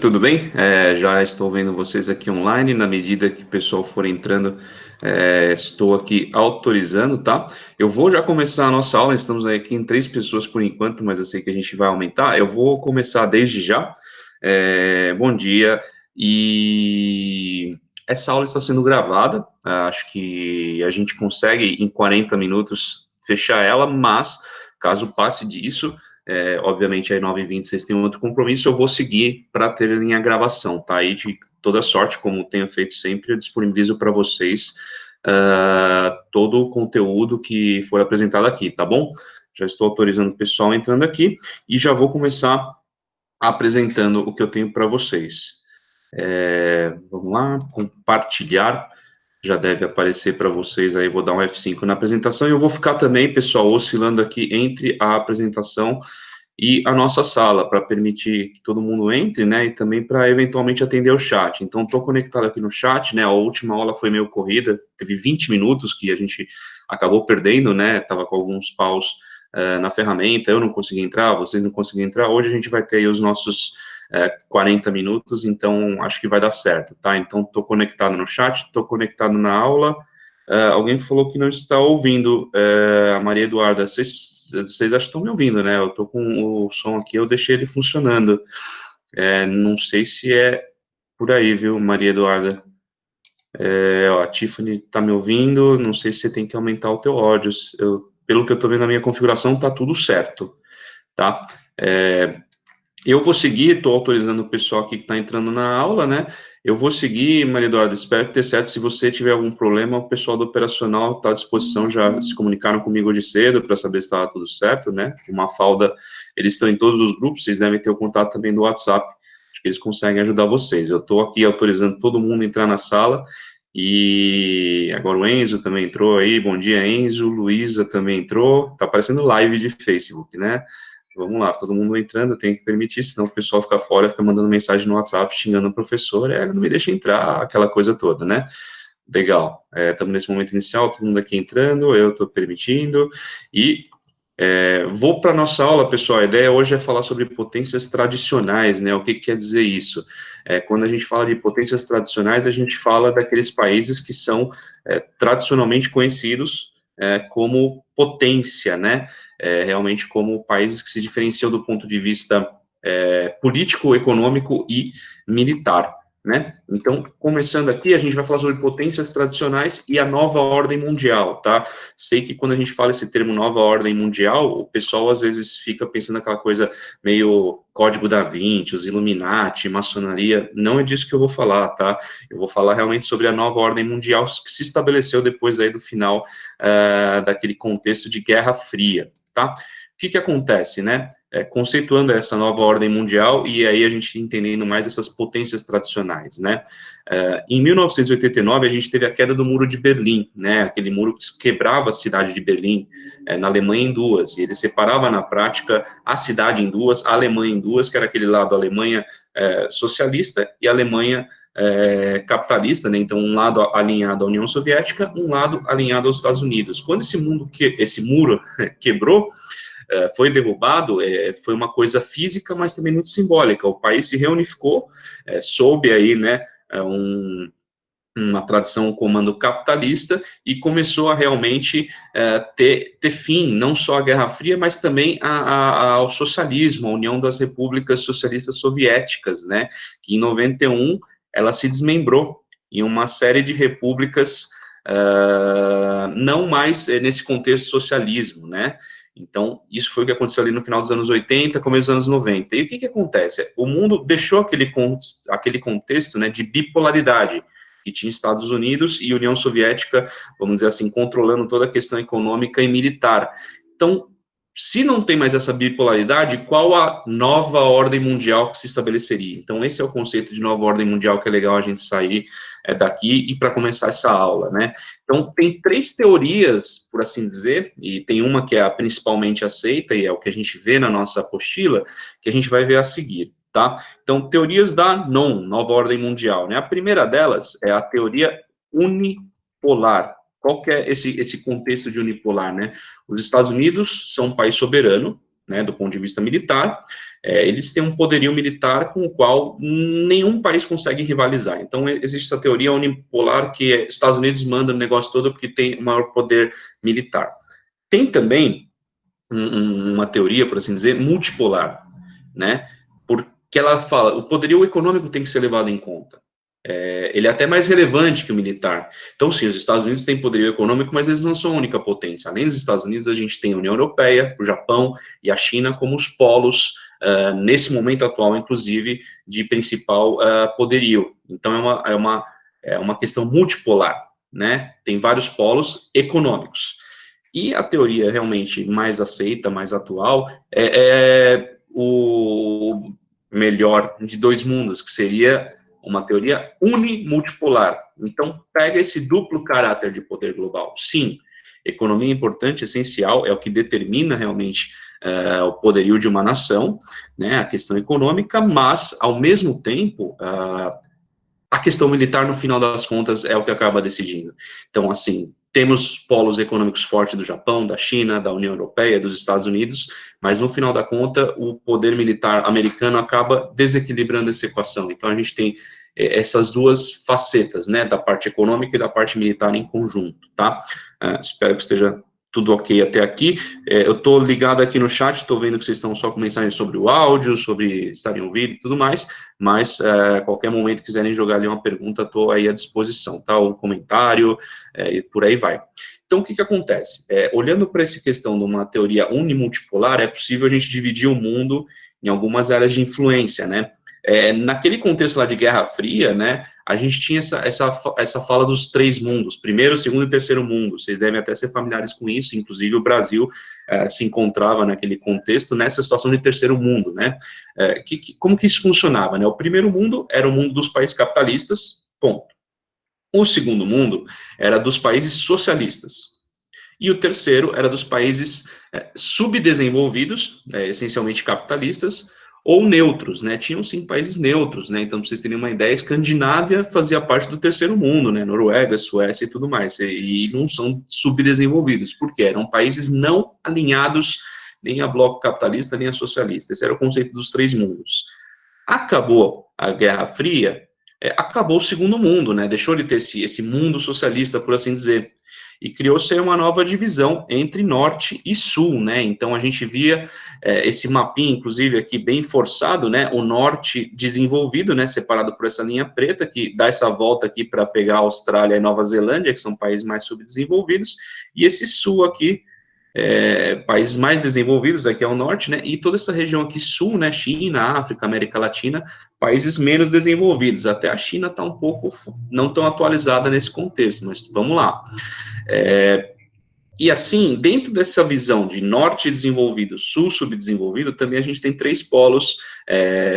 Tudo bem? Já estou vendo vocês aqui online. Na medida que o pessoal for entrando, estou aqui autorizando, tá? Eu vou já começar a nossa aula. Estamos aqui em 3 pessoas por enquanto, mas eu sei que a gente vai aumentar. Eu vou começar desde já. Bom dia. E essa aula está sendo gravada. Acho que a gente consegue em 40 minutos fechar ela, mas caso passe disso, obviamente, aí 9h20 vocês têm um outro compromisso, eu vou seguir para terem a gravação, tá? Aí, de toda sorte, como tenho feito sempre, eu disponibilizo para vocês todo o conteúdo que for apresentado aqui, tá bom? Já estou autorizando o pessoal entrando aqui e já vou começar apresentando o que eu tenho para vocês. Vamos lá, compartilhar. Já deve aparecer para vocês aí, vou dar um F5 na apresentação, e eu vou ficar também, pessoal, oscilando aqui entre a apresentação e a nossa sala, para permitir que todo mundo entre, né, e também para eventualmente atender o chat. Então, estou conectado aqui no chat, né, a última aula foi meio corrida, teve 20 minutos que a gente acabou perdendo, né, estava com alguns paus na ferramenta, eu não consegui entrar, vocês não conseguiram entrar, hoje a gente vai ter aí os nossos 40 minutos, então acho que vai dar certo, tá? Então, estou conectado no chat, estou conectado na aula. Alguém falou que não está ouvindo, a Maria Eduarda, vocês acham que estão me ouvindo, né? Eu estou com o som aqui, eu deixei ele funcionando. Não sei se é por aí, viu, Maria Eduarda? A Tiffany está me ouvindo, não sei se você tem que aumentar o teu áudio. Pelo que eu estou vendo na minha configuração, está tudo certo, tá? Eu vou seguir, estou autorizando o pessoal aqui que está entrando na aula, né? Eu vou seguir, Maria Eduarda, espero que dê certo. Se você tiver algum problema, o pessoal do operacional está à disposição, já se comunicaram comigo hoje cedo para saber se estava tudo certo, né? O Mafalda, eles estão em todos os grupos, vocês devem ter o contato também do WhatsApp, acho que eles conseguem ajudar vocês. Eu estou aqui autorizando todo mundo a entrar na sala, e agora o Enzo também entrou aí, bom dia, Enzo, Luísa também entrou, tá aparecendo live de Facebook, né? Vamos lá, todo mundo entrando, tem que permitir, senão o pessoal fica fora, fica mandando mensagem no WhatsApp, xingando o professor, não me deixa entrar, aquela coisa toda, né? Legal, estamos nesse momento inicial, todo mundo aqui entrando, eu estou permitindo, e vou para a nossa aula, pessoal. A ideia hoje é falar sobre potências tradicionais, né? O que quer dizer isso? Quando a gente fala de potências tradicionais, a gente fala daqueles países que são tradicionalmente conhecidos como potência, né? Realmente como países que se diferenciam do ponto de vista político, econômico e militar, né? Então, começando aqui, a gente vai falar sobre potências tradicionais e a nova ordem mundial, tá? Sei que quando a gente fala esse termo nova ordem mundial, o pessoal às vezes fica pensando naquela coisa meio Código da Vinci, os Illuminati, maçonaria. Não é disso que eu vou falar, tá? Eu vou falar realmente sobre a nova ordem mundial que se estabeleceu depois aí do final daquele contexto de Guerra Fria, tá? O que acontece, né? Conceituando essa nova ordem mundial, e aí a gente entendendo mais essas potências tradicionais, né? Em 1989, a gente teve a queda do Muro de Berlim, né? Aquele muro que quebrava a cidade de Berlim, na Alemanha, em duas, e ele separava, na prática, a cidade em duas, a Alemanha em duas, que era aquele lado, a Alemanha socialista, e a Alemanha capitalista, né? Então, um lado alinhado à União Soviética, um lado alinhado aos Estados Unidos. Quando esse muro quebrou, foi derrubado, foi uma coisa física, mas também muito simbólica. O país se reunificou, sob aí, né, uma tradição, um comando capitalista, e começou a realmente ter fim, não só à Guerra Fria, mas também ao socialismo, a União das Repúblicas Socialistas Soviéticas, né, que em 91 ela se desmembrou em uma série de repúblicas, não mais nesse contexto socialismo, né. Então, isso foi o que aconteceu ali no final dos anos 80, começo dos anos 90. E o que acontece? O mundo deixou aquele contexto, né, de bipolaridade, que tinha Estados Unidos e União Soviética, vamos dizer assim, controlando toda a questão econômica e militar. Então, se não tem mais essa bipolaridade, qual a nova ordem mundial que se estabeleceria? Então, esse é o conceito de nova ordem mundial que é legal a gente sair daqui e para começar essa aula, né? Então, tem 3 teorias, por assim dizer, e tem uma que é a principalmente aceita, e é o que a gente vê na nossa apostila, que a gente vai ver a seguir, tá? Então, teorias da NON, Nova Ordem Mundial, né? A primeira delas é a teoria unipolar. Qual que é esse contexto de unipolar, né? Os Estados Unidos são um país soberano, né, do ponto de vista militar, eles têm um poderio militar com o qual nenhum país consegue rivalizar. Então, existe essa teoria unipolar que Estados Unidos manda o negócio todo porque tem o maior poder militar. Tem também uma teoria, por assim dizer, multipolar, né? Porque ela fala, o poderio econômico tem que ser levado em conta. Ele é até mais relevante que o militar. Então, sim, os Estados Unidos têm poderio econômico, mas eles não são a única potência. Além dos Estados Unidos, a gente tem a União Europeia, o Japão e a China como os polos, nesse momento atual, inclusive, de principal poderio. Então, é uma questão multipolar, né? Tem vários polos econômicos. E a teoria realmente mais aceita, mais atual, é o melhor de dois mundos, que seria uma teoria unimultipolar. Então, pega esse duplo caráter de poder global. Sim, economia é importante, essencial, é o que determina realmente o poderio de uma nação, né, a questão econômica, mas, ao mesmo tempo, a questão militar, no final das contas, é o que acaba decidindo. Então, assim, temos polos econômicos fortes do Japão, da China, da União Europeia, dos Estados Unidos, mas, no final da conta, o poder militar americano acaba desequilibrando essa equação. Então, a gente tem essas duas facetas, né, da parte econômica e da parte militar em conjunto, tá? Espero que esteja tudo ok até aqui. Eu estou ligado aqui no chat, estou vendo que vocês estão só com mensagens sobre o áudio, sobre estarem ouvindo e tudo mais, mas qualquer momento quiserem jogar ali uma pergunta, estou aí à disposição, tá? Um comentário, e por aí vai. Então, o que acontece? Olhando para essa questão de uma teoria unimultipolar, é possível a gente dividir o mundo em algumas áreas de influência, né? Naquele contexto lá de Guerra Fria, né, a gente tinha essa fala dos três mundos, primeiro, segundo e terceiro mundo, vocês devem até ser familiares com isso, inclusive o Brasil se encontrava naquele contexto, nessa situação de terceiro mundo, né, como que isso funcionava, né, o primeiro mundo era o mundo dos países capitalistas, ponto. O segundo mundo era dos países socialistas, e o terceiro era dos países subdesenvolvidos, essencialmente capitalistas, ou neutros, né? Tinham sim países neutros, né? Então, pra vocês terem uma ideia, a Escandinávia fazia parte do terceiro mundo, né? Noruega, Suécia e tudo mais, e não são subdesenvolvidos, porque eram países não alinhados nem a bloco capitalista, nem a socialista. Esse era o conceito dos três mundos. Acabou a Guerra Fria, acabou o segundo mundo, né? Deixou de ter esse mundo socialista, por assim dizer, e criou-se uma nova divisão entre norte e sul, né? Então a gente via esse mapinha, inclusive aqui bem forçado, né? O norte desenvolvido, né? Separado por essa linha preta que dá essa volta aqui para pegar a Austrália e Nova Zelândia, que são países mais subdesenvolvidos, e esse sul aqui países mais desenvolvidos aqui ao norte, né, e toda essa região aqui sul, né, China, África, América Latina, países menos desenvolvidos, até a China está um pouco, não tão atualizada nesse contexto, mas vamos lá. E assim, dentro dessa visão de norte desenvolvido, sul subdesenvolvido, também a gente tem três polos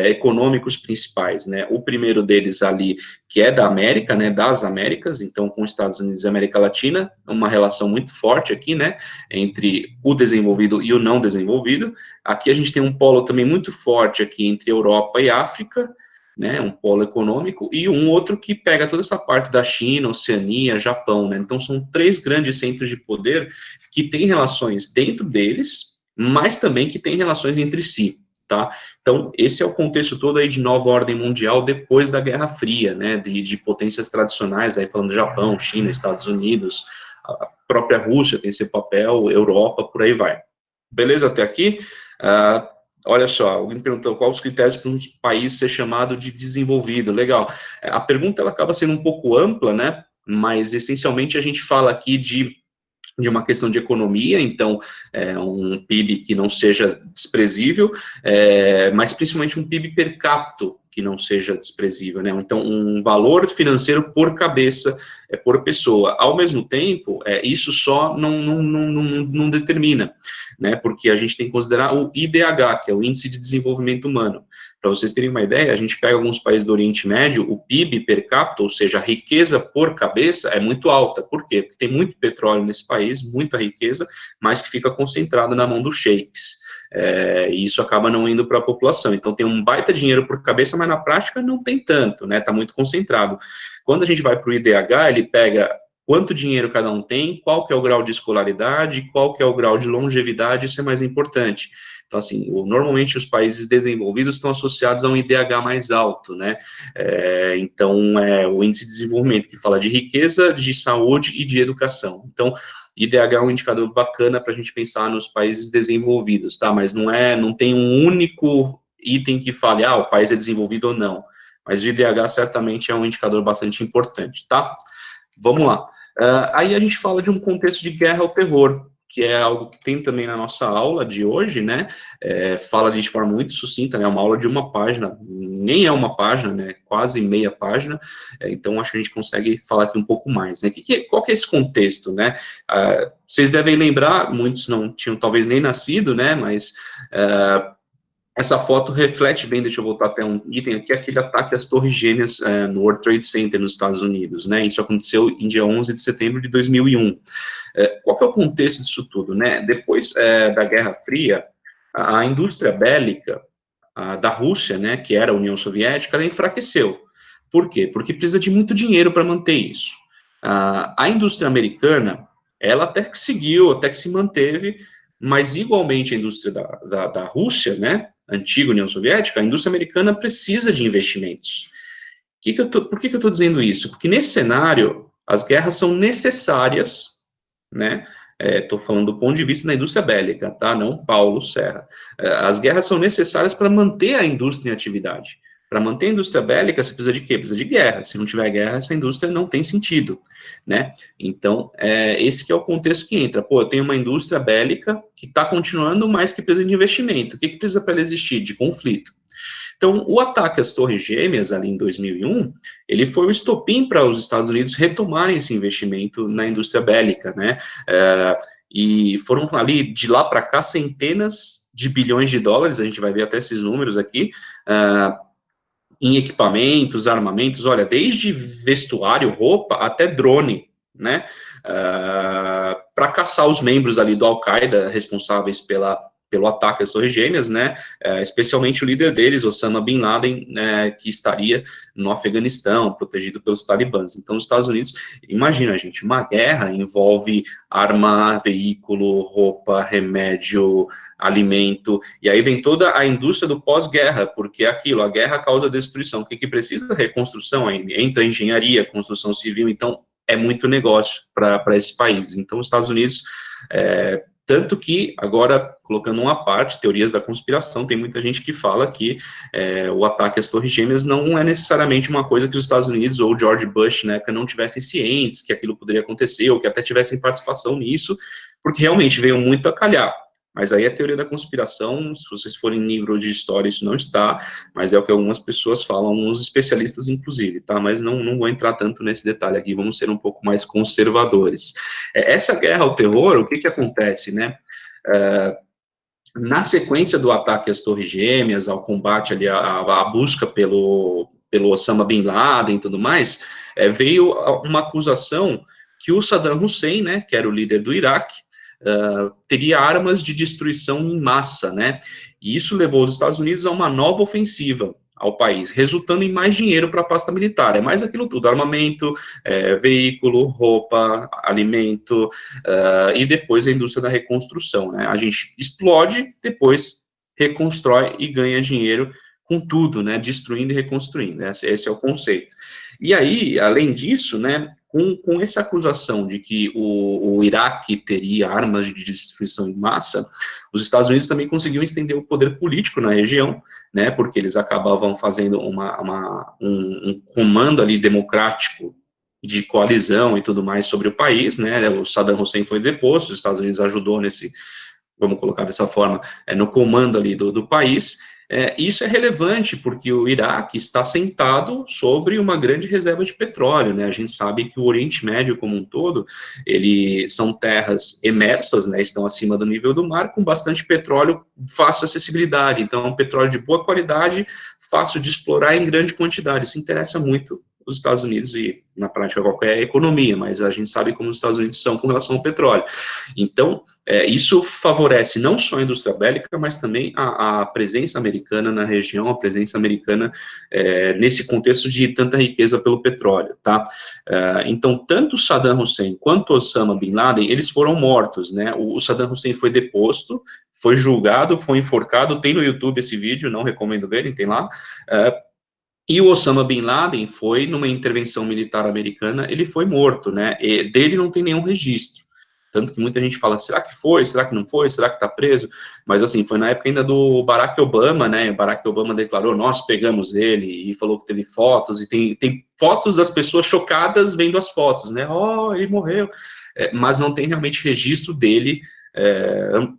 econômicos principais, né? O primeiro deles ali, que é da América, né? Das Américas, então com Estados Unidos e América Latina, uma relação muito forte aqui, né? Entre o desenvolvido e o não desenvolvido. Aqui a gente tem um polo também muito forte aqui entre Europa e África, né, um polo econômico, e um outro que pega toda essa parte da China, Oceania, Japão, né, então são três grandes centros de poder que têm relações dentro deles, mas também que têm relações entre si, tá? Então, esse é o contexto todo aí de nova ordem mundial depois da Guerra Fria, né, de potências tradicionais, aí falando Japão, China, Estados Unidos, a própria Rússia tem esse papel, Europa, por aí vai. Beleza até aqui? Olha só, alguém perguntou quais os critérios para um país ser chamado de desenvolvido. Legal. A pergunta ela acaba sendo um pouco ampla, né? Mas essencialmente a gente fala aqui de uma questão de economia, então um PIB que não seja desprezível, mas principalmente um PIB per capita que não seja desprezível, né? Então, um valor financeiro por cabeça, por pessoa. Ao mesmo tempo, isso só não determina, né? Porque a gente tem que considerar o IDH, que é o Índice de Desenvolvimento Humano. Para vocês terem uma ideia, a gente pega alguns países do Oriente Médio, o PIB per capita, ou seja, a riqueza por cabeça, é muito alta. Por quê? Porque tem muito petróleo nesse país, muita riqueza, mas que fica concentrada na mão dos sheiks. E isso acaba não indo para a população. Então, tem um baita dinheiro por cabeça, mas na prática não tem tanto, né? Está muito concentrado. Quando a gente vai para o IDH, ele pega quanto dinheiro cada um tem, qual que é o grau de escolaridade, qual que é o grau de longevidade, isso é mais importante. Então, assim, normalmente os países desenvolvidos estão associados a um IDH mais alto, né? Então, o índice de desenvolvimento, que fala de riqueza, de saúde e de educação. Então, IDH é um indicador bacana para a gente pensar nos países desenvolvidos, tá? Mas não tem um único item que fale, o país é desenvolvido ou não. Mas o IDH certamente é um indicador bastante importante, tá? Vamos lá. Aí a gente fala de um contexto de guerra ao terror, que é algo que tem também na nossa aula de hoje, né? Fala de forma muito sucinta, né? Uma aula de uma página, nem é uma página, né? Quase meia página. Então acho que a gente consegue falar aqui um pouco mais, né? Qual que é esse contexto, né? Vocês devem lembrar, muitos não tinham talvez nem nascido, né? Mas essa foto reflete bem, deixa eu voltar até um item aqui, aquele ataque às Torres Gêmeas no World Trade Center nos Estados Unidos, né? Isso aconteceu em dia 11 de setembro de 2001. Qual que é o contexto disso tudo, né? Depois da Guerra Fria, a indústria bélica da Rússia, né, que era a União Soviética, ela enfraqueceu. Por quê? Porque precisa de muito dinheiro para manter isso. A indústria americana, ela até que seguiu, até que se manteve, mas igualmente a indústria da Rússia, né, antiga União Soviética, a indústria americana precisa de investimentos. Por que eu estou dizendo isso? Porque nesse cenário, as guerras são necessárias, né? Estou falando do ponto de vista da indústria bélica, tá? Não Paulo Serra. As guerras são necessárias para manter a indústria em atividade. Para manter a indústria bélica, você precisa de quê? Precisa de guerra. Se não tiver guerra, essa indústria não tem sentido, né? Então, esse que é o contexto que entra. Pô, eu tenho uma indústria bélica que está continuando, mas que precisa de investimento. O que precisa para ela existir? De conflito. Então, o ataque às Torres Gêmeas, ali em 2001, ele foi o estopim para os Estados Unidos retomarem esse investimento na indústria bélica, né? E foram ali, de lá para cá, centenas de bilhões de dólares, a gente vai ver até esses números aqui, em equipamentos, armamentos, olha, desde vestuário, roupa, até drone, né? Para caçar os membros ali do Al-Qaeda responsáveis pelo ataque às Torres Gêmeas, né, especialmente o líder deles, Osama Bin Laden, né, que estaria no Afeganistão, protegido pelos talibãs. Então, os Estados Unidos, imagina, gente, uma guerra envolve arma, veículo, roupa, remédio, alimento, e aí vem toda a indústria do pós-guerra, porque é aquilo, a guerra causa destruição, o que precisa? Reconstrução, entra engenharia, construção civil, então é muito negócio para esse país. Então, os Estados Unidos, tanto que, agora, colocando uma parte, teorias da conspiração, tem muita gente que fala que o ataque às Torres Gêmeas não é necessariamente uma coisa que os Estados Unidos ou George Bush, na época, não tivessem cientes que aquilo poderia acontecer, ou que até tivessem participação nisso, porque realmente veio muito a calhar. Mas aí é teoria da conspiração, se vocês forem em livro de história, isso não está, mas é o que algumas pessoas falam, alguns especialistas, inclusive, tá? Mas não vou entrar tanto nesse detalhe aqui, vamos ser um pouco mais conservadores. Essa guerra ao terror, o que acontece, né? Na sequência do ataque às Torres Gêmeas, ao combate ali, a busca pelo Osama Bin Laden e tudo mais, veio uma acusação que o Saddam Hussein, né, que era o líder do Iraque, teria armas de destruição em massa, né? E isso levou os Estados Unidos a uma nova ofensiva ao país, resultando em mais dinheiro para a pasta militar. É mais aquilo tudo: armamento, veículo, roupa, alimento, e depois a indústria da reconstrução, né? A gente explode, depois reconstrói e ganha dinheiro com tudo, né? Destruindo e reconstruindo. Esse é o conceito. E aí, além disso, né? Com essa acusação de que o Iraque teria armas de destruição em massa, os Estados Unidos também conseguiam estender o poder político na região, né, porque eles acabavam fazendo um comando ali democrático de coalizão e tudo mais sobre o país, né, o Saddam Hussein foi deposto, os Estados Unidos ajudou nesse, vamos colocar dessa forma, no comando ali do país. Isso é relevante porque o Iraque está sentado sobre uma grande reserva de petróleo, né? A gente sabe que o Oriente Médio como um todo, são terras emersas, né? Estão acima do nível do mar, com bastante petróleo, fácil acessibilidade. Então, é um petróleo de boa qualidade, fácil de explorar em grande quantidade. Isso interessa muito os Estados Unidos e, na prática, qualquer economia, mas a gente sabe como os Estados Unidos são com relação ao petróleo. Então, isso favorece não só a indústria bélica, mas também a presença americana na região, a presença americana nesse contexto de tanta riqueza pelo petróleo, tá? Então, tanto Saddam Hussein quanto Osama Bin Laden, eles foram mortos, né? O Saddam Hussein foi deposto, foi julgado, foi enforcado, tem no YouTube esse vídeo, não recomendo verem, tem lá, e o Osama Bin Laden foi, numa intervenção militar americana, ele foi morto, né? E dele não tem nenhum registro. Tanto que muita gente fala, será que foi, será que não foi, será que tá preso? Mas assim, foi na época ainda do Barack Obama, né? O Barack Obama declarou, nós pegamos ele, e falou que teve fotos, e tem fotos das pessoas chocadas vendo as fotos, né? Oh, ele morreu. Mas não tem realmente registro dele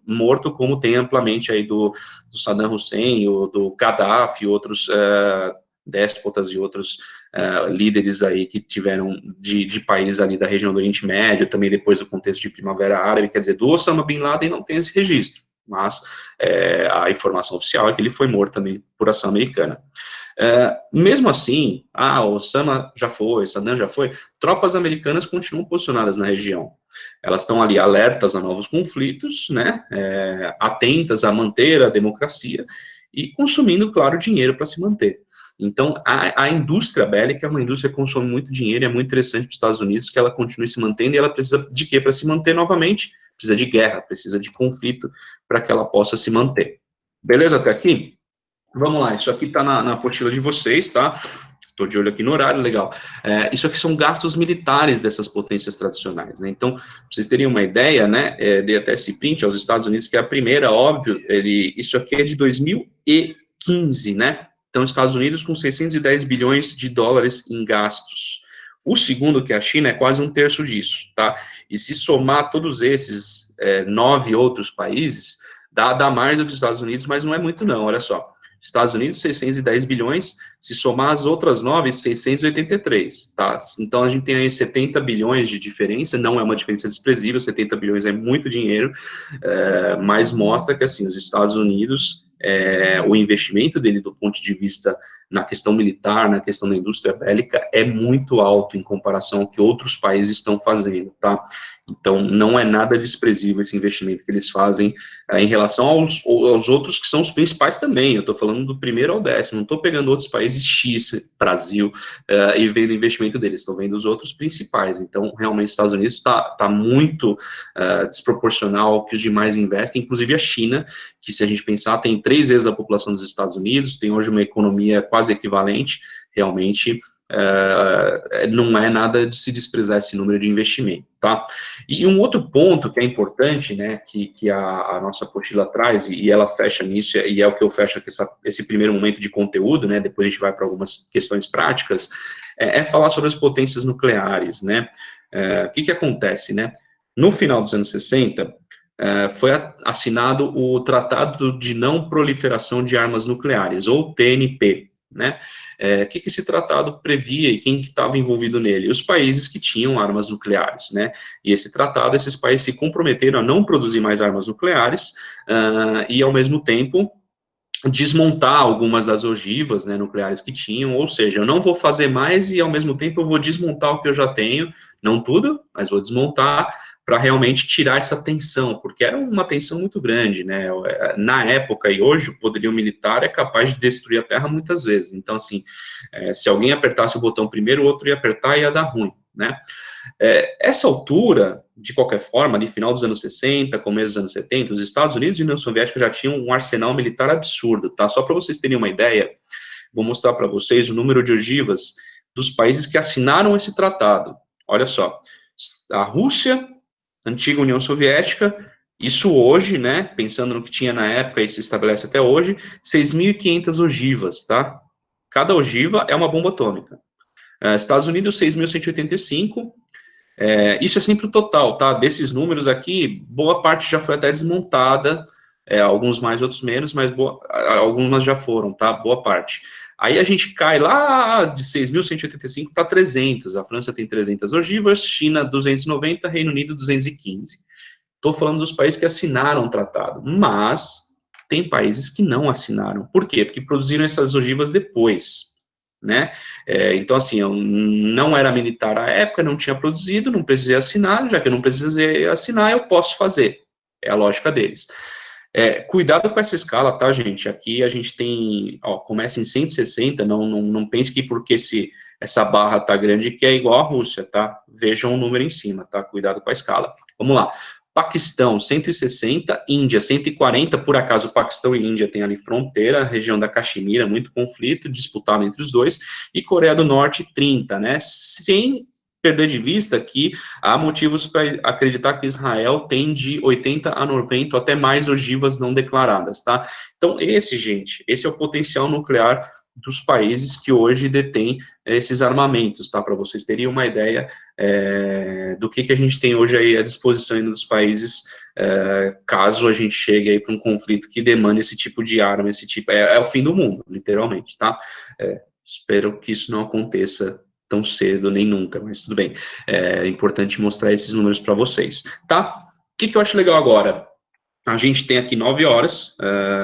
morto, como tem amplamente aí do Saddam Hussein, ou do Gaddafi, outros déspotas e outros líderes aí que tiveram de países ali da região do Oriente Médio, também depois do contexto de Primavera Árabe, quer dizer, do Osama Bin Laden não tem esse registro, mas a informação oficial é que ele foi morto também por ação americana. Mesmo assim, Osama já foi, Saddam já foi, tropas americanas continuam posicionadas na região. Elas estão ali alertas a novos conflitos, né, atentas a manter a democracia e consumindo, claro, dinheiro para se manter. Então, a indústria bélica é uma indústria que consome muito dinheiro, é muito interessante para os Estados Unidos que ela continue se mantendo, e ela precisa de quê para se manter novamente? Precisa de guerra, precisa de conflito para que ela possa se manter. Beleza até aqui? Vamos lá, isso aqui está na apostila de vocês, tá? Estou de olho aqui no horário, legal. Isso aqui são gastos militares dessas potências tradicionais, né? Então, pra vocês terem uma ideia, né? Dei até esse print aos Estados Unidos, que é a primeira, óbvio, isso aqui é de 2015, né? Então, Estados Unidos com 610 bilhões de dólares em gastos. O segundo, que é a China, é quase um terço disso, tá? E se somar todos esses 9 outros países, dá mais do que os Estados Unidos, mas não é muito não, olha só. Estados Unidos, 610 bilhões, se somar as outras 9, 683, tá? Então, a gente tem aí 70 bilhões de diferença, não é uma diferença desprezível, 70 bilhões é muito dinheiro, mas mostra que, assim, os Estados Unidos, o investimento dele do ponto de vista na questão militar, na questão da indústria bélica, é muito alto em comparação ao que outros países estão fazendo, tá? Então, não é nada desprezível esse investimento que eles fazem em relação aos outros que são os principais também. Eu estou falando do primeiro ao 10º, não estou pegando outros países X, Brasil, e vendo o investimento deles, estou vendo os outros principais. Então, realmente, os Estados Unidos está muito desproporcional ao que os demais investem, inclusive a China, que, se a gente pensar, tem 3 vezes a população dos Estados Unidos, tem hoje uma economia quase equivalente, realmente. Não é nada de se desprezar esse número de investimento, tá? E um outro ponto que é importante, né, que a nossa apostila traz, e ela fecha nisso, e é o que eu fecho aqui, esse primeiro momento de conteúdo, né, depois a gente vai para algumas questões práticas, falar sobre as potências nucleares, né? O que acontece, né? No final dos anos 60, foi assinado o Tratado de Não Proliferação de Armas Nucleares, ou TNP, né? Que esse tratado previa e quem que estava envolvido nele? Os países que tinham armas nucleares, né? E esse tratado, esses países se comprometeram a não produzir mais armas nucleares e, ao mesmo tempo, desmontar algumas das ogivas, né, nucleares que tinham, ou seja, eu não vou fazer mais e, ao mesmo tempo, eu vou desmontar o que eu já tenho, não tudo, mas vou desmontar, para realmente tirar essa tensão, porque era uma tensão muito grande, né? Na época e hoje, o poderio militar é capaz de destruir a Terra muitas vezes. Então, assim, se alguém apertasse o botão primeiro, o outro ia apertar e ia dar ruim, né? Essa altura, de qualquer forma, ali final dos anos 60, começo dos anos 70, os Estados Unidos e a União Soviética já tinham um arsenal militar absurdo, tá? Só para vocês terem uma ideia, vou mostrar para vocês o número de ogivas dos países que assinaram esse tratado. Olha só, a Rússia, antiga União Soviética, isso hoje, né, pensando no que tinha na época e se estabelece até hoje, 6.500 ogivas, tá? Cada ogiva é uma bomba atômica. Estados Unidos, 6.185, isso é sempre o total, tá? Desses números aqui, boa parte já foi até desmontada, alguns mais, outros menos, mas algumas já foram, tá? Boa parte. Aí a gente cai lá de 6.185 para 300. A França tem 300 ogivas, China 290, Reino Unido 215. Estou falando dos países que assinaram o tratado, mas tem países que não assinaram. Por quê? Porque produziram essas ogivas depois. né? Então, assim, eu não era militar à época, não tinha produzido, não precisei assinar, já que eu não precisei assinar, eu posso fazer. É a lógica deles. Cuidado com essa escala, tá, gente? Aqui a gente tem, ó, começa em 160, não pense que porque essa barra tá grande que é igual à Rússia, tá? Vejam o número em cima, tá? Cuidado com a escala. Vamos lá. Paquistão, 160, Índia, 140, por acaso Paquistão e Índia tem ali fronteira, região da Caxemira, muito conflito, disputado entre os dois, e Coreia do Norte, 30, né? Sem perder de vista que há motivos para acreditar que Israel tem de 80 a 90 ou até mais ogivas não declaradas, tá? Então, esse é o potencial nuclear dos países que hoje detêm esses armamentos, tá? Para vocês terem uma ideia do que a gente tem hoje aí à disposição dos países, caso a gente chegue aí para um conflito que demande esse tipo de arma, esse tipo, é o fim do mundo, literalmente, tá? Espero que isso não aconteça tão cedo, nem nunca, mas tudo bem. É importante mostrar esses números para vocês, tá? O que eu acho legal agora? A gente tem aqui 9 horas,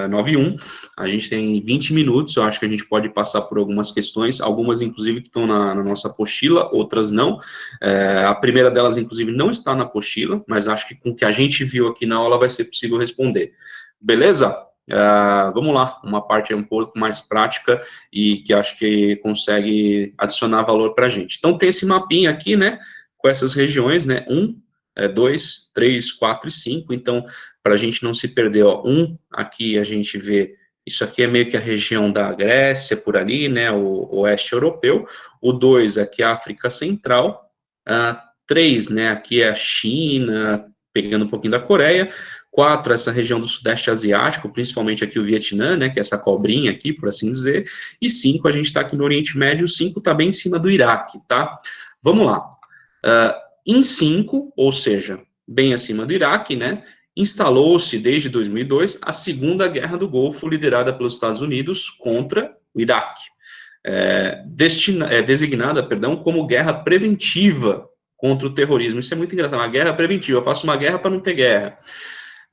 9 e 1, a gente tem 20 minutos, eu acho que a gente pode passar por algumas questões, algumas, inclusive, que estão na nossa apostila, outras não. A primeira delas, inclusive, não está na apostila, mas acho que com o que a gente viu aqui na aula vai ser possível responder. Beleza? Vamos lá, uma parte um pouco mais prática e que acho que consegue adicionar valor para a gente. Então, tem esse mapinha aqui, né, com essas regiões, né, 1, 2, 3, 4 e 5, então, para a gente não se perder, ó, 1, aqui a gente vê, isso aqui é meio que a região da Grécia, por ali, né, o oeste europeu, o 2 aqui é a África Central, 3, né, aqui é a China, pegando um pouquinho da Coreia, 4, essa região do Sudeste Asiático, principalmente aqui o Vietnã, né, que é essa cobrinha aqui, por assim dizer, e 5, a gente está aqui no Oriente Médio, 5 está bem em cima do Iraque, tá? Vamos lá. Em 5, ou seja, bem acima do Iraque, né, instalou-se desde 2002 a Segunda Guerra do Golfo, liderada pelos Estados Unidos contra o Iraque, designada, como guerra preventiva contra o terrorismo. Isso é muito engraçado, uma guerra preventiva, eu faço uma guerra para não ter guerra.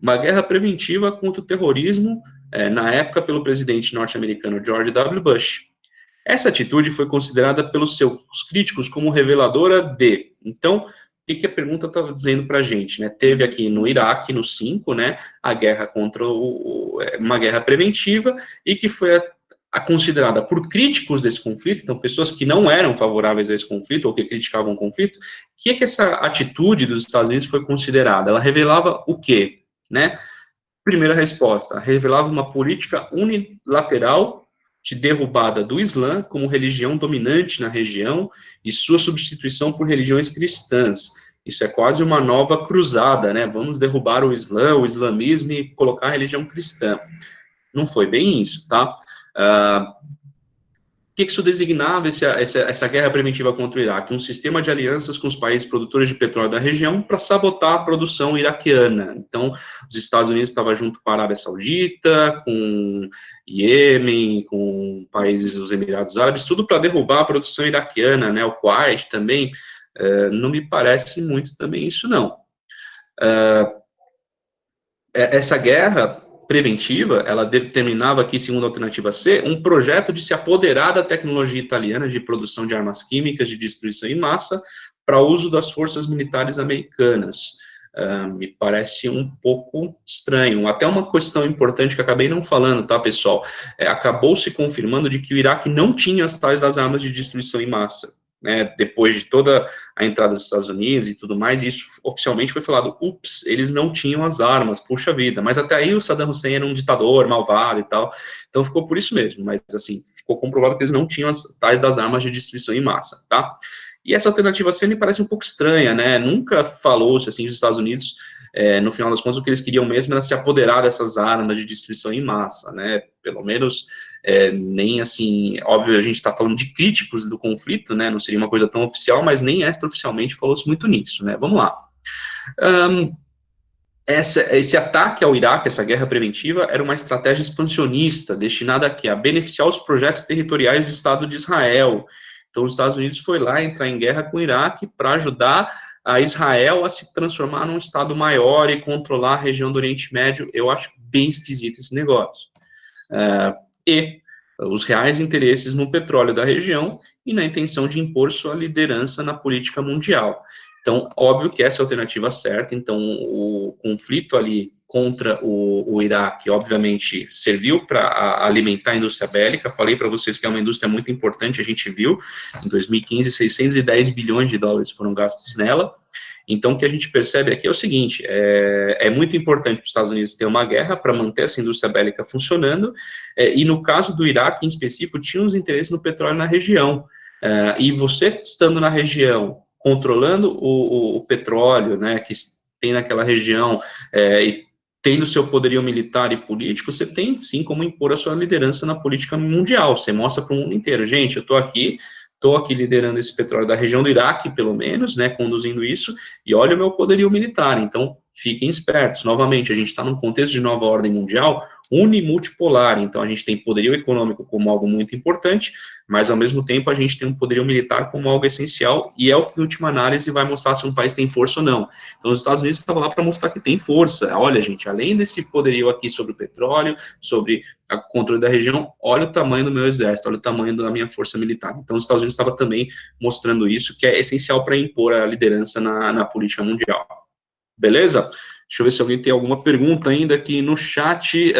Uma guerra preventiva contra o terrorismo, na época pelo presidente norte-americano George W. Bush. Essa atitude foi considerada pelos seus críticos como reveladora de. Então, o que a pergunta estava dizendo para a gente, né? Teve aqui no Iraque, no 5, né, a guerra contra uma guerra preventiva, e que foi considerada por críticos desse conflito, então pessoas que não eram favoráveis a esse conflito, ou que criticavam o conflito, que essa atitude dos Estados Unidos foi considerada? Ela revelava o quê, né? Primeira resposta, revelava uma política unilateral de derrubada do Islã como religião dominante na região e sua substituição por religiões cristãs. Isso é quase uma nova cruzada, né? Vamos derrubar o Islã, o islamismo e colocar a religião cristã. Não foi bem isso, tá? O que isso designava, essa guerra preventiva contra o Iraque? Um sistema de alianças com os países produtores de petróleo da região para sabotar a produção iraquiana. Então, os Estados Unidos estavam junto com a Arábia Saudita, com Iêmen, com países dos Emirados Árabes, tudo para derrubar a produção iraquiana, né? O Kuwait também. Não me parece muito também isso, não. Essa guerra preventiva, ela determinava aqui, segundo a alternativa C, um projeto de se apoderar da tecnologia italiana de produção de armas químicas de destruição em massa para uso das forças militares americanas. Me parece um pouco estranho. Até uma questão importante que acabei não falando, tá, pessoal? Acabou se confirmando de que o Iraque não tinha as tais das armas de destruição em massa. Né, depois de toda a entrada dos Estados Unidos e tudo mais, isso oficialmente foi falado, ups, eles não tinham as armas, puxa vida, mas até aí o Saddam Hussein era um ditador malvado e tal, então ficou por isso mesmo, mas assim, ficou comprovado que eles não tinham as tais das armas de destruição em massa, tá? E essa alternativa C me parece um pouco estranha, né, nunca falou-se, assim, os Estados Unidos, no final das contas, o que eles queriam mesmo era se apoderar dessas armas de destruição em massa, né, pelo menos nem assim, óbvio, a gente está falando de críticos do conflito, né, não seria uma coisa tão oficial, mas nem extraoficialmente falou-se muito nisso, né, vamos lá. Esse ataque ao Iraque, essa guerra preventiva, era uma estratégia expansionista, destinada aqui a beneficiar os projetos territoriais do Estado de Israel. Então, os Estados Unidos foi lá entrar em guerra com o Iraque para ajudar a Israel a se transformar num Estado maior e controlar a região do Oriente Médio. Eu acho bem esquisito esse negócio. os reais interesses no petróleo da região e na intenção de impor sua liderança na política mundial. Então, óbvio que essa é a alternativa certa. Então, o conflito ali contra o Iraque, obviamente, serviu para alimentar a indústria bélica. Falei para vocês que é uma indústria muito importante, a gente viu, em 2015, 610 bilhões de dólares foram gastos nela. Então, o que a gente percebe aqui é o seguinte, é muito importante para os Estados Unidos ter uma guerra para manter essa indústria bélica funcionando, e no caso do Iraque, em específico, tinha os interesses no petróleo na região, e você estando na região, controlando o petróleo, né, que tem naquela região, e tendo seu poderio militar e político, você tem, sim, como impor a sua liderança na política mundial, você mostra para o mundo inteiro, gente, eu estou aqui liderando esse petróleo da região do Iraque, pelo menos, né, conduzindo isso, e olha o meu poderio militar, então fiquem espertos. Novamente, a gente está num contexto de nova ordem mundial unimultipolar, então a gente tem poderio econômico como algo muito importante, mas ao mesmo tempo a gente tem um poderio militar como algo essencial, e é o que, em última análise, vai mostrar se um país tem força ou não. Então os Estados Unidos estavam lá para mostrar que tem força. Olha, gente, além desse poderio aqui sobre o petróleo, sobre o controle da região, olha o tamanho do meu exército, olha o tamanho da minha força militar. Então os Estados Unidos estavam também mostrando isso, que é essencial para impor a liderança na política mundial. Beleza? Deixa eu ver se alguém tem alguma pergunta ainda aqui no chat.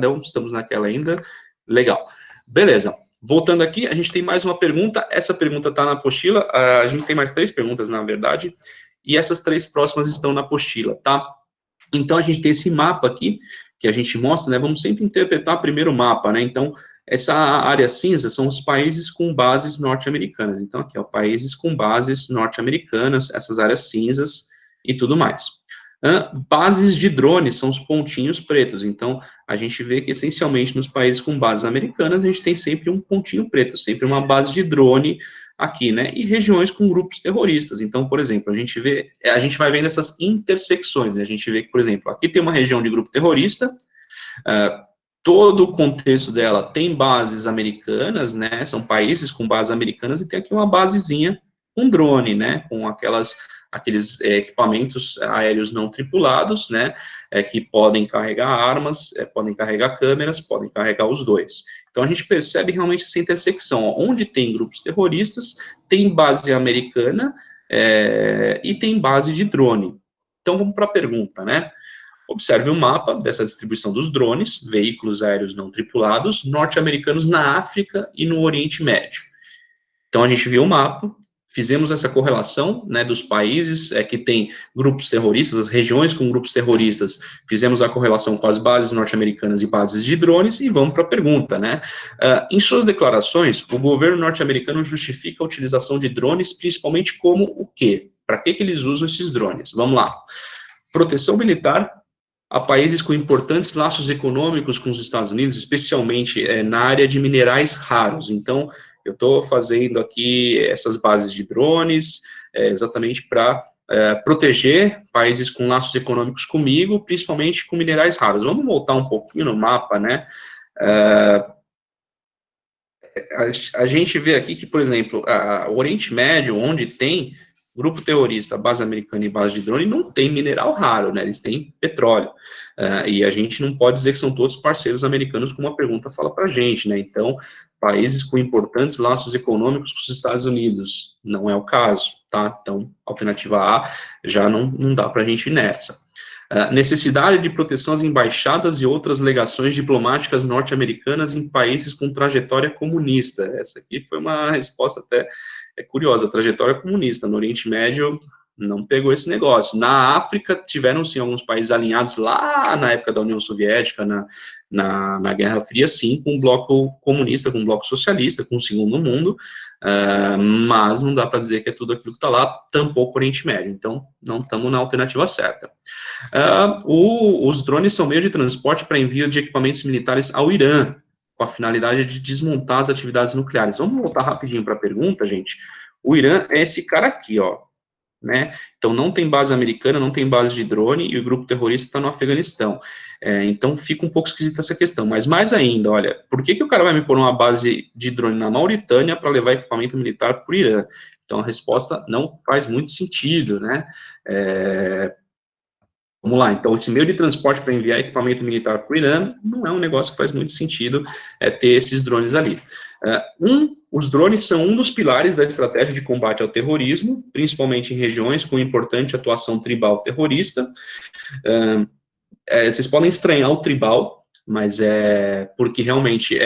Não, estamos naquela ainda. Legal. Beleza. Voltando aqui, a gente tem mais uma pergunta. Essa pergunta está na apostila. A gente tem mais 3 perguntas, na verdade. E essas 3 próximas estão na apostila, tá? Então, a gente tem esse mapa aqui, que a gente mostra, né? Vamos sempre interpretar primeiro o mapa, né? Então, essa área cinza são os países com bases norte-americanas. Então, aqui, ó, países com bases norte-americanas, essas áreas cinzas e tudo mais. Bases de drones são os pontinhos pretos. Então, a gente vê que, essencialmente, nos países com bases americanas, a gente tem sempre um pontinho preto, sempre uma base de drone aqui, né? E regiões com grupos terroristas. Então, por exemplo, a gente vai vendo essas intersecções, né? A gente vê que, por exemplo, aqui tem uma região de grupo terrorista, todo o contexto dela tem bases americanas, né? São países com bases americanas e tem aqui uma basezinha com drone, né? Com aqueles equipamentos aéreos não tripulados, né? Que podem carregar armas, podem carregar câmeras, podem carregar os dois. Então a gente percebe realmente essa intersecção, ó, onde tem grupos terroristas, tem base americana e tem base de drone. Então vamos para a pergunta, né? Observe o mapa dessa distribuição dos drones, veículos aéreos não tripulados, norte-americanos na África e no Oriente Médio. Então, a gente viu o mapa, fizemos essa correlação, né, dos países que têm grupos terroristas, as regiões com grupos terroristas, fizemos a correlação com as bases norte-americanas e bases de drones, e vamos para a pergunta, né? Em suas declarações, o governo norte-americano justifica a utilização de drones, principalmente como o quê? Para que eles usam esses drones? Vamos lá. Proteção militar, a países com importantes laços econômicos com os Estados Unidos, especialmente na área de minerais raros. Então, eu estou fazendo aqui essas bases de drones, exatamente para proteger países com laços econômicos comigo, principalmente com minerais raros. Vamos voltar um pouquinho no mapa, né? A gente vê aqui que, por exemplo, o Oriente Médio, onde tem grupo terrorista, base americana e base de drone, não tem mineral raro, né? Eles têm petróleo. E a gente não pode dizer que são todos parceiros americanos, como a pergunta fala para a gente, né? Então, países com importantes laços econômicos com os Estados Unidos, não é o caso, tá? Então, alternativa A já não dá para a gente ir nessa. Necessidade de proteção às embaixadas e outras legações diplomáticas norte-americanas em países com trajetória comunista. Essa aqui foi uma resposta até curiosa, trajetória comunista. No Oriente Médio não pegou esse negócio. Na África tiveram sim alguns países alinhados lá na época da União Soviética, na Guerra Fria, sim, com o bloco comunista, com o bloco socialista, com o Segundo Mundo, mas não dá para dizer que é tudo aquilo que está lá, tampouco o Oriente Médio. Então, não estamos na alternativa certa. Os drones são meio de transporte para envio de equipamentos militares ao Irã, com a finalidade de desmontar as atividades nucleares. Vamos voltar rapidinho para a pergunta, gente. O Irã é esse cara aqui, ó, né? Então, não tem base americana, não tem base de drone, e o grupo terrorista está no Afeganistão. Então, fica um pouco esquisita essa questão. Mas, mais ainda, olha, por que o cara vai me pôr uma base de drone na Mauritânia para levar equipamento militar para o Irã? Então, a resposta não faz muito sentido, né? Vamos lá, então, esse meio de transporte para enviar equipamento militar para o Irã não é um negócio que faz muito sentido ter esses drones ali. Os drones são um dos pilares da estratégia de combate ao terrorismo, principalmente em regiões com importante atuação tribal terrorista. Vocês podem estranhar o tribal, mas é porque realmente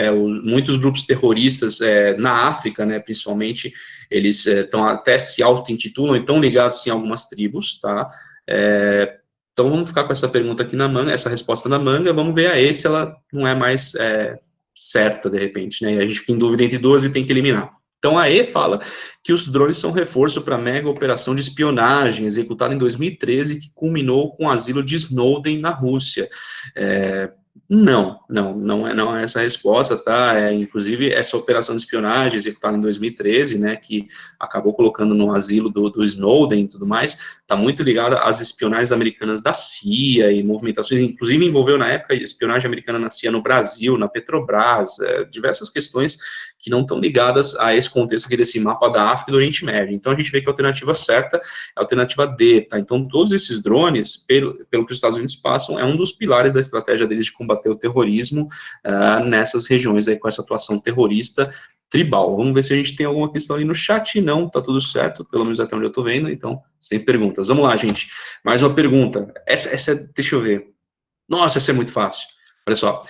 muitos grupos terroristas na África, né, principalmente, eles até se auto-intitulam e estão ligados em algumas tribos, tá? Então vamos ficar com essa pergunta aqui na manga, essa resposta na manga, vamos ver se ela não é mais certa, de repente, né? E a gente fica em dúvida entre duas e tem que eliminar. Então a E fala que os drones são reforço para a mega operação de espionagem executada em 2013, que culminou com o asilo de Snowden na Rússia. Não é essa a resposta, tá? Inclusive, essa operação de espionagem executada em 2013, né, que acabou colocando no asilo do Snowden e tudo mais, está muito ligada às espionagens americanas da CIA e movimentações, inclusive envolveu na época espionagem americana na CIA no Brasil, na Petrobras, diversas questões que não estão ligadas a esse contexto aqui desse mapa da África e do Oriente Médio. Então, a gente vê que a alternativa certa é a alternativa D, tá? Então, todos esses drones, pelo que os Estados Unidos passam, é um dos pilares da estratégia deles de combater o terrorismo nessas regiões aí com essa atuação terrorista tribal. Vamos ver se a gente tem alguma questão ali no chat. Não, tá tudo certo, pelo menos até onde eu tô vendo, então, sem perguntas. Vamos lá, gente. Mais uma pergunta. Essa deixa eu ver. Nossa, essa é muito fácil. Olha só.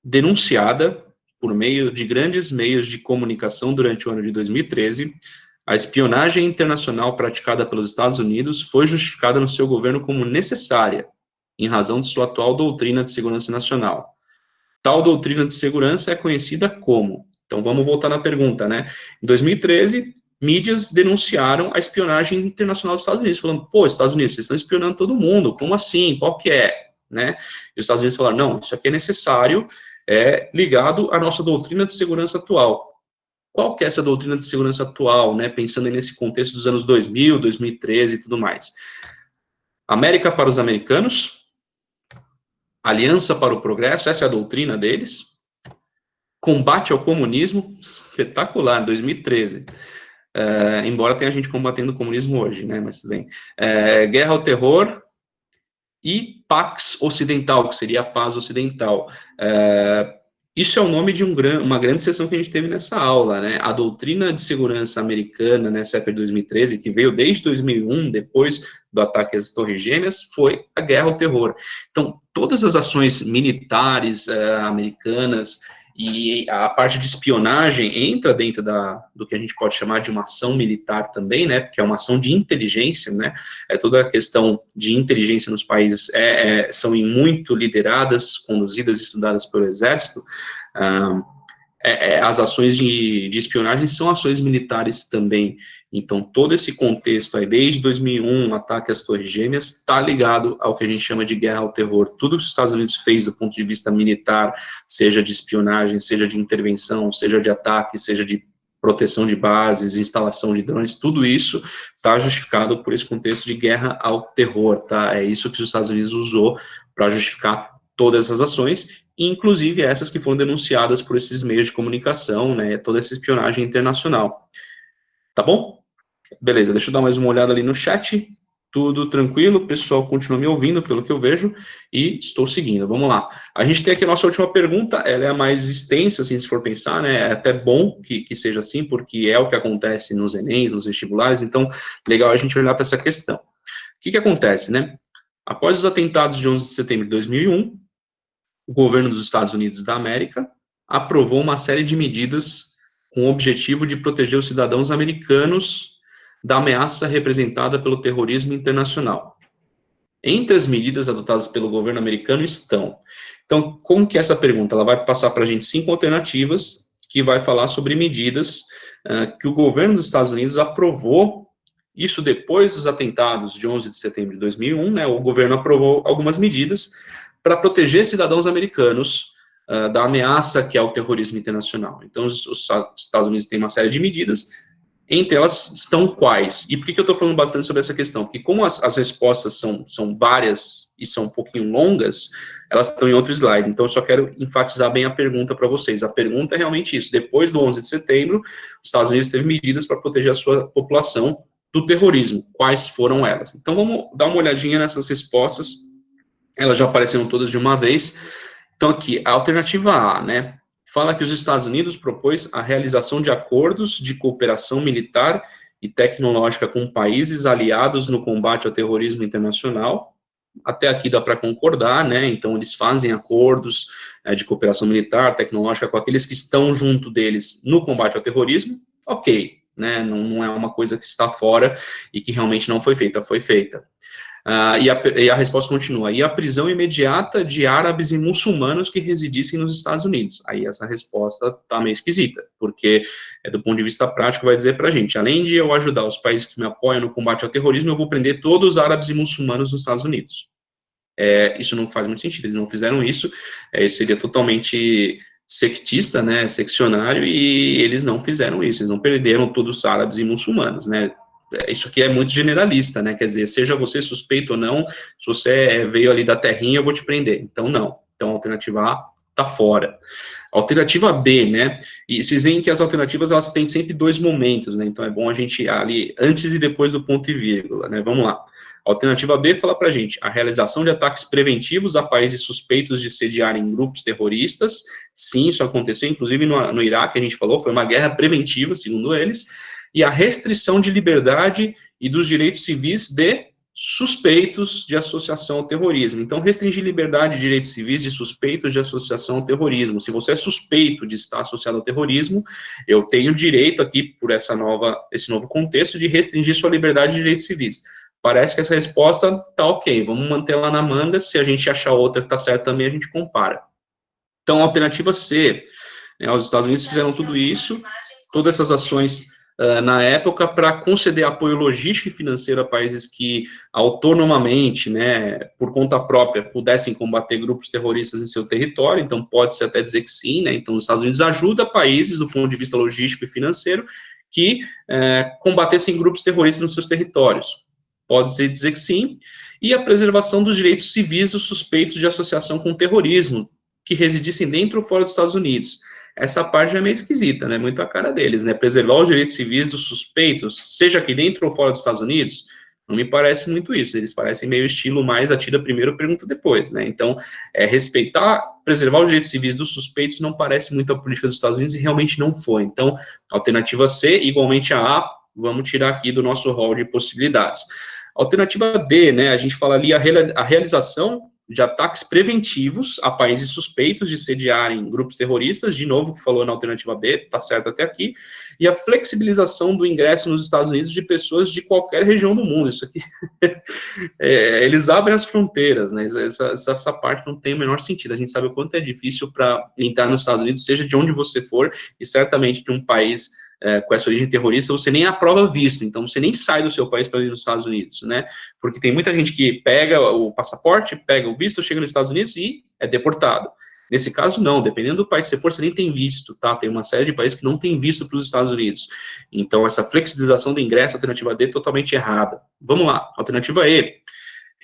Denunciada por meio de grandes meios de comunicação durante o ano de 2013, a espionagem internacional praticada pelos Estados Unidos foi justificada no seu governo como necessária, em razão de sua atual doutrina de segurança nacional. Tal doutrina de segurança é conhecida como... Então, vamos voltar na pergunta, né? Em 2013, mídias denunciaram a espionagem internacional dos Estados Unidos, falando, pô, Estados Unidos, vocês estão espionando todo mundo, como assim? Qual que é? Né? E os Estados Unidos falaram, não, isso aqui é necessário, ligado à nossa doutrina de segurança atual. Qual que é essa doutrina de segurança atual, né? Pensando nesse contexto dos anos 2000, 2013 e tudo mais. América para os americanos, Aliança para o Progresso, essa é a doutrina deles. Combate ao comunismo, espetacular, 2013. Embora tenha gente combatendo o comunismo hoje, né, mas tudo bem. Guerra ao terror e Pax Ocidental, que seria a paz ocidental. Isso é o nome de uma grande sessão que a gente teve nessa aula, né? A doutrina de segurança americana, nessa época de 2013, que veio desde 2001, depois do ataque às Torres Gêmeas, foi a guerra ao terror. Então, todas as ações militares americanas e a parte de espionagem entra dentro do que a gente pode chamar de uma ação militar também, né? Porque é uma ação de inteligência, né? Toda a questão de inteligência nos países são muito lideradas, conduzidas e estudadas pelo Exército. As ações de espionagem são ações militares também. Então, todo esse contexto aí, desde 2001, o ataque às Torres Gêmeas, está ligado ao que a gente chama de guerra ao terror. Tudo que os Estados Unidos fez do ponto de vista militar, seja de espionagem, seja de intervenção, seja de ataque, seja de proteção de bases, instalação de drones, tudo isso está justificado por esse contexto de guerra ao terror, tá? É isso que os Estados Unidos usou para justificar todas essas ações, inclusive essas que foram denunciadas por esses meios de comunicação, né? Toda essa espionagem internacional. Tá bom? Beleza, deixa eu dar mais uma olhada ali no chat. Tudo tranquilo, o pessoal continua me ouvindo, pelo que eu vejo, e estou seguindo. Vamos lá. A gente tem aqui a nossa última pergunta, ela é a mais extensa, assim, se for pensar, né? É até bom que seja assim, porque é o que acontece nos Enems, nos vestibulares, então, legal a gente olhar para essa questão. O que acontece, né? Após os atentados de 11 de setembro de 2001, o governo dos Estados Unidos da América aprovou uma série de medidas com o objetivo de proteger os cidadãos americanos da ameaça representada pelo terrorismo internacional. Entre as medidas adotadas pelo governo americano estão... Então, como que é essa pergunta? Ela vai passar para a gente 5 alternativas que vai falar sobre medidas que o governo dos Estados Unidos aprovou, isso depois dos atentados de 11 de setembro de 2001, né, o governo aprovou algumas medidas para proteger cidadãos americanos da ameaça que é o terrorismo internacional. Então, os Estados Unidos têm uma série de medidas. Entre elas estão quais? E por que eu estou falando bastante sobre essa questão? Porque como as respostas são várias e são um pouquinho longas, elas estão em outro slide. Então, eu só quero enfatizar bem a pergunta para vocês. A pergunta é realmente isso. Depois do 11 de setembro, os Estados Unidos teve medidas para proteger a sua população do terrorismo. Quais foram elas? Então, vamos dar uma olhadinha nessas respostas. Elas já apareceram todas de uma vez. Então, aqui, a alternativa A, né, fala que os Estados Unidos propôs a realização de acordos de cooperação militar e tecnológica com países aliados no combate ao terrorismo internacional. Até aqui dá para concordar, né? Então, eles fazem acordos de cooperação militar, tecnológica com aqueles que estão junto deles no combate ao terrorismo. Ok, né? Não é uma coisa que está fora e que realmente não foi feita, foi feita. E a resposta continua. E a prisão imediata de árabes e muçulmanos que residissem nos Estados Unidos. Aí essa resposta está meio esquisita, porque, do ponto de vista prático, vai dizer para a gente, além de eu ajudar os países que me apoiam no combate ao terrorismo, eu vou prender todos os árabes e muçulmanos nos Estados Unidos. Isso não faz muito sentido, eles não fizeram isso, isso seria totalmente sectista, né, seccionário, e eles não fizeram isso, eles não prenderam todos os árabes e muçulmanos, né. Isso aqui é muito generalista, né, quer dizer, seja você suspeito ou não, se você veio ali da terrinha, eu vou te prender. Então, não. Então, a alternativa A está fora. Alternativa B, né, e vocês veem que as alternativas, elas têm sempre dois momentos, né, então é bom a gente ir ali antes e depois do ponto e vírgula, né, vamos lá. A alternativa B fala para a gente, a realização de ataques preventivos a países suspeitos de sediarem grupos terroristas, sim, isso aconteceu, inclusive no Iraque, a gente falou, foi uma guerra preventiva, segundo eles, e a restrição de liberdade e dos direitos civis de suspeitos de associação ao terrorismo. Então, restringir liberdade e direitos civis de suspeitos de associação ao terrorismo. Se você é suspeito de estar associado ao terrorismo, eu tenho direito aqui, por esse novo contexto, de restringir sua liberdade e direitos civis. Parece que essa resposta tá ok, vamos manter lá na manga, se a gente achar outra que tá certa também, a gente compara. Então, a alternativa C, né, os Estados Unidos fizeram tudo isso, todas essas ações na época, para conceder apoio logístico e financeiro a países que autonomamente, né, por conta própria, pudessem combater grupos terroristas em seu território, então pode-se até dizer que sim, né, então os Estados Unidos ajuda países, do ponto de vista logístico e financeiro, que combatessem grupos terroristas nos seus territórios. Pode-se dizer que sim, e a preservação dos direitos civis dos suspeitos de associação com terrorismo, que residissem dentro ou fora dos Estados Unidos. Essa parte é meio esquisita, né? Muito a cara deles, né? Preservar os direitos civis dos suspeitos, seja aqui dentro ou fora dos Estados Unidos, não me parece muito isso. Eles parecem meio estilo mais atira primeiro, pergunta depois, né? Então, respeitar, preservar os direitos civis dos suspeitos não parece muito a política dos Estados Unidos e realmente não foi. Então, alternativa C, igualmente a A, vamos tirar aqui do nosso rol de possibilidades. Alternativa D, né? A gente fala ali a realização de ataques preventivos a países suspeitos de sediarem grupos terroristas, de novo, que falou na alternativa B, tá certo até aqui, e a flexibilização do ingresso nos Estados Unidos de pessoas de qualquer região do mundo. Isso aqui, eles abrem as fronteiras, né? Essa parte não tem o menor sentido. A gente sabe o quanto é difícil para entrar nos Estados Unidos, seja de onde você for, e certamente de um país com essa origem terrorista, você nem aprova visto, então você nem sai do seu país para ir nos Estados Unidos, né? Porque tem muita gente que pega o passaporte, pega o visto, chega nos Estados Unidos e é deportado. Nesse caso, não, dependendo do país que você for, você nem tem visto, tá? Tem uma série de países que não tem visto para os Estados Unidos. Então, essa flexibilização do ingresso, alternativa D, totalmente errada. Vamos lá, alternativa E.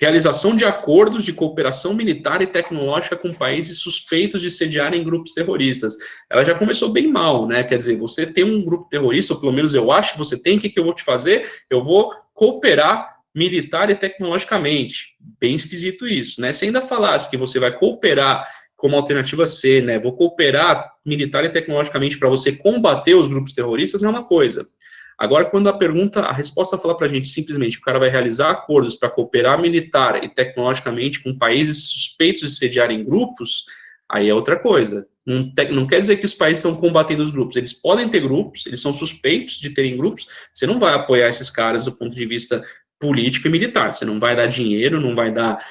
Realização de acordos de cooperação militar e tecnológica com países suspeitos de sediarem grupos terroristas. Ela já começou bem mal, né? Quer dizer, você tem um grupo terrorista, ou pelo menos eu acho que você tem, o que eu vou te fazer? Eu vou cooperar militar e tecnologicamente. Bem esquisito isso, né? Se ainda falasse que você vai cooperar como alternativa C, né? Vou cooperar militar e tecnologicamente para você combater os grupos terroristas, é uma coisa. Agora, quando a resposta fala para a gente simplesmente que o cara vai realizar acordos para cooperar militar e tecnologicamente com países suspeitos de sediarem grupos, aí é outra coisa. Não quer dizer que os países estão combatendo os grupos. Eles podem ter grupos, eles são suspeitos de terem grupos, você não vai apoiar esses caras do ponto de vista político e militar. Você não vai dar dinheiro, não vai dar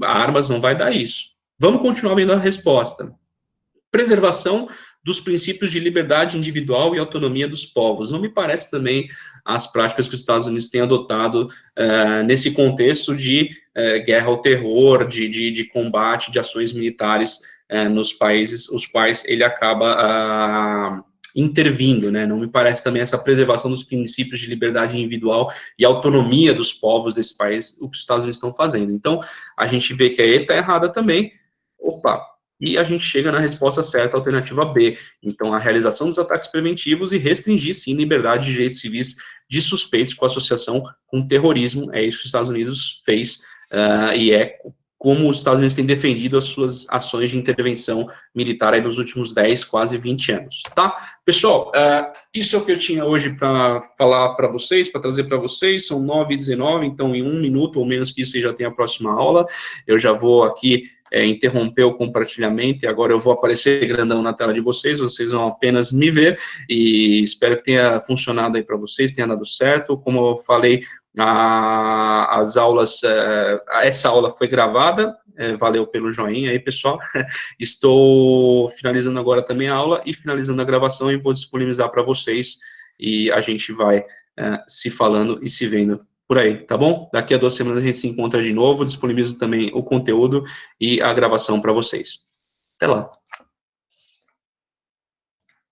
armas, não vai dar isso. Vamos continuar vendo a resposta. Preservação dos princípios de liberdade individual e autonomia dos povos. Não me parece também as práticas que os Estados Unidos têm adotado nesse contexto de guerra ao terror, de combate, de ações militares nos países os quais ele acaba intervindo, né? Não me parece também essa preservação dos princípios de liberdade individual e autonomia dos povos desse país, o que os Estados Unidos estão fazendo. Então, a gente vê que a E está errada também. Opa, e a gente chega na resposta certa, alternativa B. Então, a realização dos ataques preventivos e restringir, sim, liberdade de direitos civis de suspeitos com associação com terrorismo. É isso que os Estados Unidos fez, e é como os Estados Unidos têm defendido as suas ações de intervenção militar aí nos últimos 10, quase 20 anos, tá? Pessoal, isso é o que eu tinha hoje para falar para vocês, para trazer para vocês. São 9h19, então em 1 minuto ou menos que isso, você já tem a próxima aula. Eu já vou aqui interromper o compartilhamento e agora eu vou aparecer grandão na tela de vocês vão apenas me ver, e espero que tenha funcionado aí para vocês, tenha dado certo. Como eu falei, as aulas, essa aula foi gravada, valeu pelo joinha aí, pessoal. Estou finalizando agora também a aula e finalizando a gravação, e vou disponibilizar para vocês, e a gente vai se falando e se vendo por aí, tá bom? Daqui a 2 semanas a gente se encontra de novo, disponibilizo também o conteúdo e a gravação para vocês. Até lá.